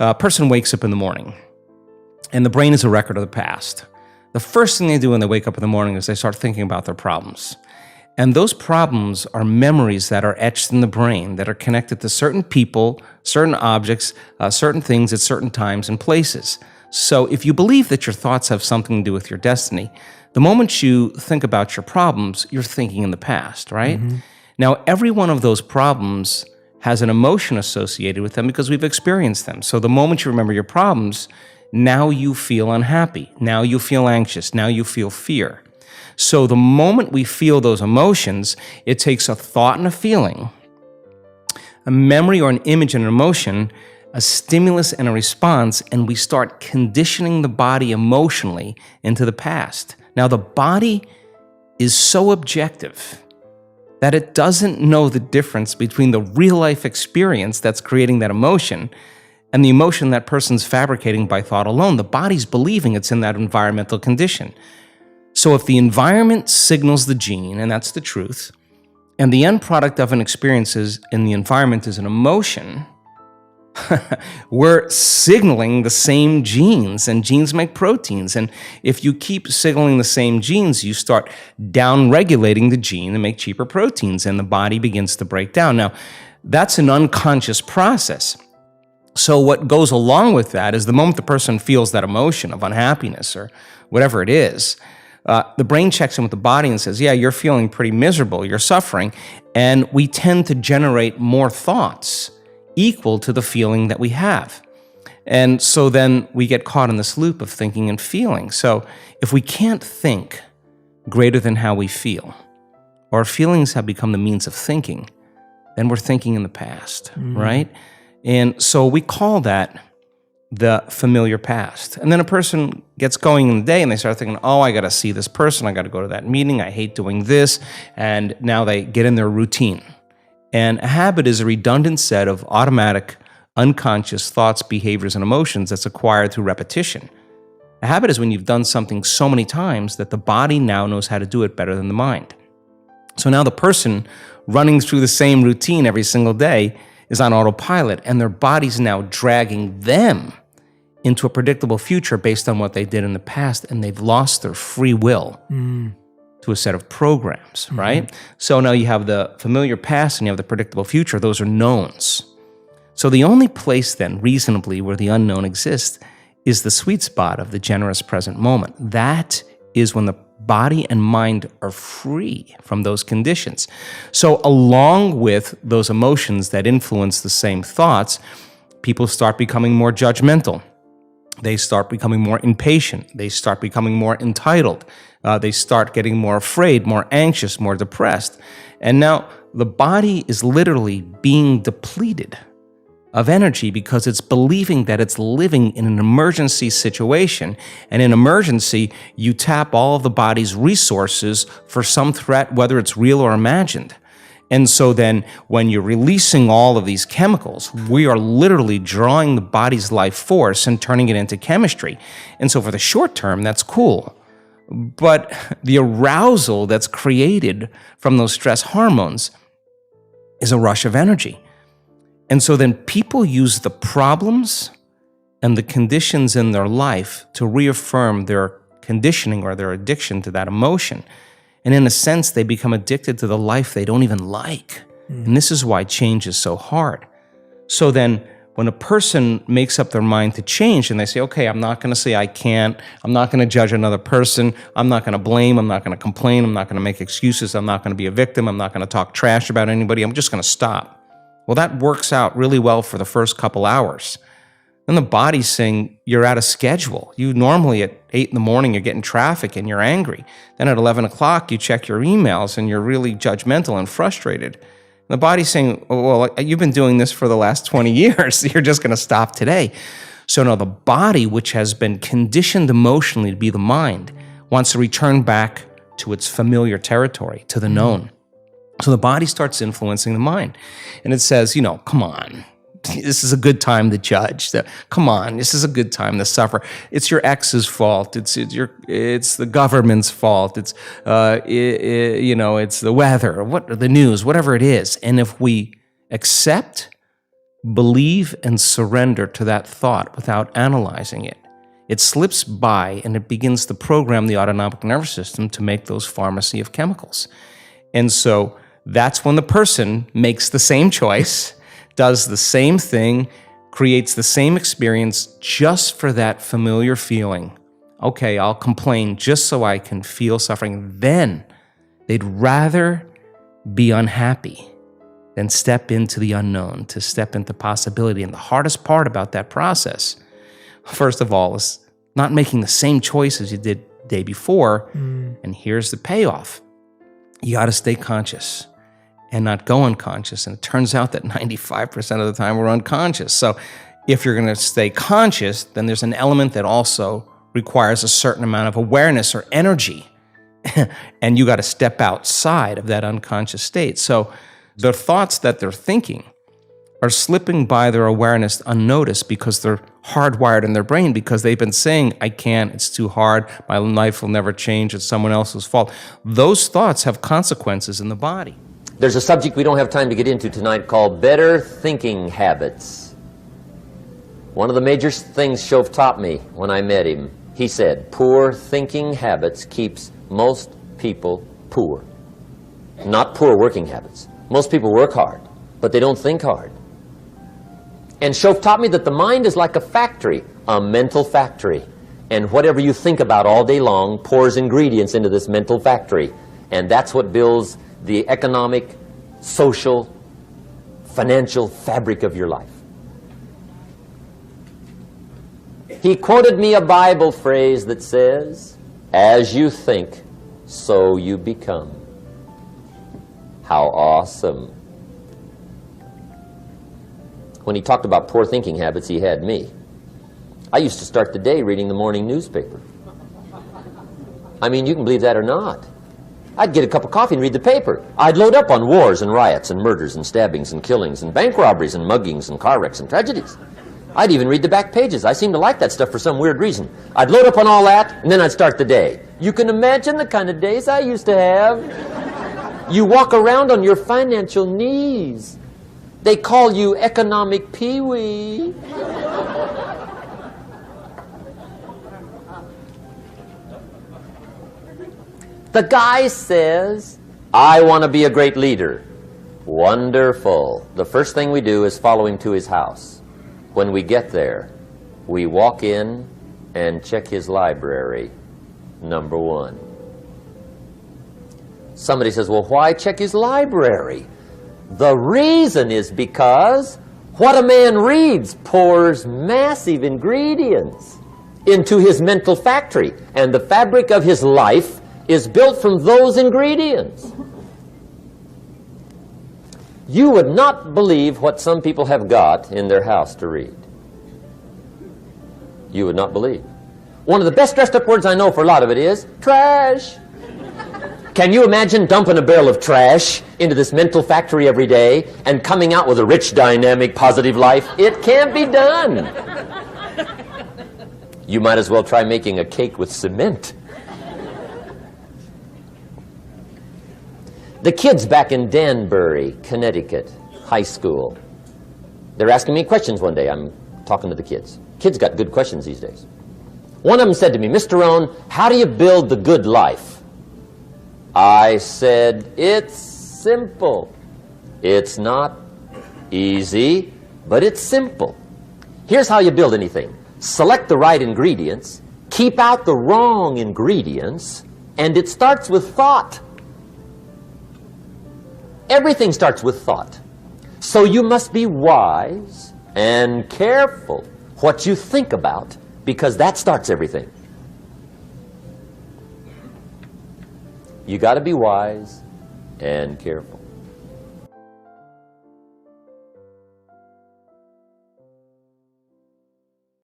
A person wakes up in the morning, and the brain is a record of the past. The first thing they do when they wake up in the morning is they start thinking about their problems. And those problems are memories that are etched in the brain that are connected to certain people, certain objects, certain things at certain times and places. So if you believe that your thoughts have something to do with your destiny, the moment you think about your problems, you're thinking in the past, right? Mm-hmm. Now, every one of those problems has an emotion associated with them because we've experienced them. So the moment you remember your problems, now you feel unhappy, now you feel anxious, now you feel fear. So the moment we feel those emotions, it takes a thought and a feeling, a memory or an image and an emotion, a stimulus and a response, and we start conditioning the body emotionally into the past. Now, the body is so objective that it doesn't know the difference between the real-life experience that's creating that emotion and the emotion that person's fabricating by thought alone. The body's believing it's in that environmental condition. So if the environment signals the gene, and that's the truth, and the end product of an experience in the environment is an emotion, we're signaling the same genes, and genes make proteins. And if you keep signaling the same genes, you start down-regulating the gene to make cheaper proteins, and the body begins to break down. Now, that's an unconscious process. So what goes along with that is the moment the person feels that emotion of unhappiness or whatever it is, the brain checks in with the body and says, yeah, you're feeling pretty miserable, you're suffering, and we tend to generate more thoughts equal to the feeling that we have. And so then we get caught in this loop of thinking and feeling. So if we can't think greater than how we feel, or feelings have become the means of thinking, then we're thinking in the past, right? And so we call that the familiar past. And then a person gets going in the day and they start thinking, oh, I got to see this person, I got to go to that meeting, I hate doing this, and now they get in their routine. And a habit is a redundant set of automatic, unconscious thoughts, behaviors, and emotions that's acquired through repetition. A habit is when you've done something so many times that the body now knows how to do it better than the mind. So now the person running through the same routine every single day is on autopilot, and their body's now dragging them into a predictable future based on what they did in the past, and they've lost their free will to a set of programs, right? So now you have the familiar past and you have the predictable future. Those are knowns. So the only place then, reasonably, where the unknown exists is the sweet spot of the generous present moment. That is when the body and mind are free from those conditions. So along with those emotions that influence the same thoughts, people start becoming more judgmental. They start becoming more impatient. They start becoming more entitled. They start getting more afraid, more anxious, more depressed. And now the body is literally being depleted of energy because it's believing that it's living in an emergency situation. And in emergency, you tap all of the body's resources for some threat, whether it's real or imagined. And so then when you're releasing all of these chemicals, we are literally drawing the body's life force and turning it into chemistry. And so for the short term, that's cool. But the arousal that's created from those stress hormones is a rush of energy. And so then people use the problems and the conditions in their life to reaffirm their conditioning or their addiction to that emotion. And in a sense, they become addicted to the life they don't even like. And this is why change is so hard. So then when a person makes up their mind to change and they say, okay, I'm not going to say I can't, I'm not going to judge another person, I'm not going to blame, I'm not going to complain, I'm not going to make excuses, I'm not going to be a victim, I'm not going to talk trash about anybody, I'm just going to stop. Well, that works out really well for the first couple hours. Then the body's saying you're out of schedule. You normally at 8 in the morning, you're getting traffic and you're angry. Then at 11 o'clock, you check your emails and you're really judgmental and frustrated. And the body's saying, oh, well, you've been doing this for the last 20 years. You're just going to stop today. So now the body, which has been conditioned emotionally to be the mind, wants to return back to its familiar territory, to the known. So the body starts influencing the mind. And it says, come on, this is a good time to judge. Come on, this is a good time to suffer. It's your ex's fault. It's the government's fault. It's the weather, the news, whatever it is. And if we accept believe and surrender to that thought without analyzing it, it slips by and it begins to program the autonomic nervous system to make those pharmacy of chemicals. And so that's when the person makes the same choice, does the same thing, creates the same experience just for that familiar feeling. Okay, I'll complain just so I can feel suffering. Then they'd rather be unhappy than step into the unknown, to step into possibility. And the hardest part about that process, first of all, is not making the same choices you did the day before. And here's the payoff. You got to stay conscious and not go unconscious. And it turns out that 95% of the time we're unconscious. So if you're going to stay conscious, then there's an element that also requires a certain amount of awareness or energy. And you got to step outside of that unconscious state. So the thoughts that they're thinking are slipping by their awareness unnoticed because they're hardwired in their brain, because they've been saying, I can't, it's too hard, my life will never change, it's someone else's fault. Those thoughts have consequences in the body. There's a subject we don't have time to get into tonight called better thinking habits. One of the major things Shoaff taught me when I met him, he said, poor thinking habits keeps most people poor. Not poor working habits. Most people work hard, but they don't think hard. And Shoaff taught me that the mind is like a factory, a mental factory. And whatever you think about all day long pours ingredients into this mental factory. And that's what builds the economic, social, financial fabric of your life. He quoted me a Bible phrase that says, as you think, so you become. How awesome. When he talked about poor thinking habits, he had me. I used to start the day reading the morning newspaper. I mean, you can believe that or not. I'd get a cup of coffee and read the paper. I'd load up on wars and riots and murders and stabbings and killings and bank robberies and muggings and car wrecks and tragedies. I'd even read the back pages. I seem to like that stuff for some weird reason. I'd load up on all that, and then I'd start the day. You can imagine the kind of days I used to have. You walk around on your financial knees. They call you economic peewee. The guy says, I want to be a great leader. Wonderful. The first thing we do is follow him to his house. When we get there, we walk in and check his library, number one. Somebody says, well, why check his library? The reason is because what a man reads pours massive ingredients into his mental factory, and the fabric of his life is built from those ingredients. You would not believe what some people have got in their house to read. You would not believe. One of the best dressed up words I know for a lot of it is trash. Can you imagine dumping a barrel of trash into this mental factory every day and coming out with a rich, dynamic, positive life? It can't be done. You might as well try making a cake with cement. The kids back in Danbury, Connecticut, high school, they're asking me questions one day. I'm talking to the kids. Kids got good questions these days. One of them said to me, Mr. Rohn, how do you build the good life? I said, it's simple. It's not easy, but it's simple. Here's how you build anything. Select the right ingredients, keep out the wrong ingredients, and it starts with thought. Everything starts with thought. So you must be wise and careful what you think about, because that starts everything. You got to be wise and careful.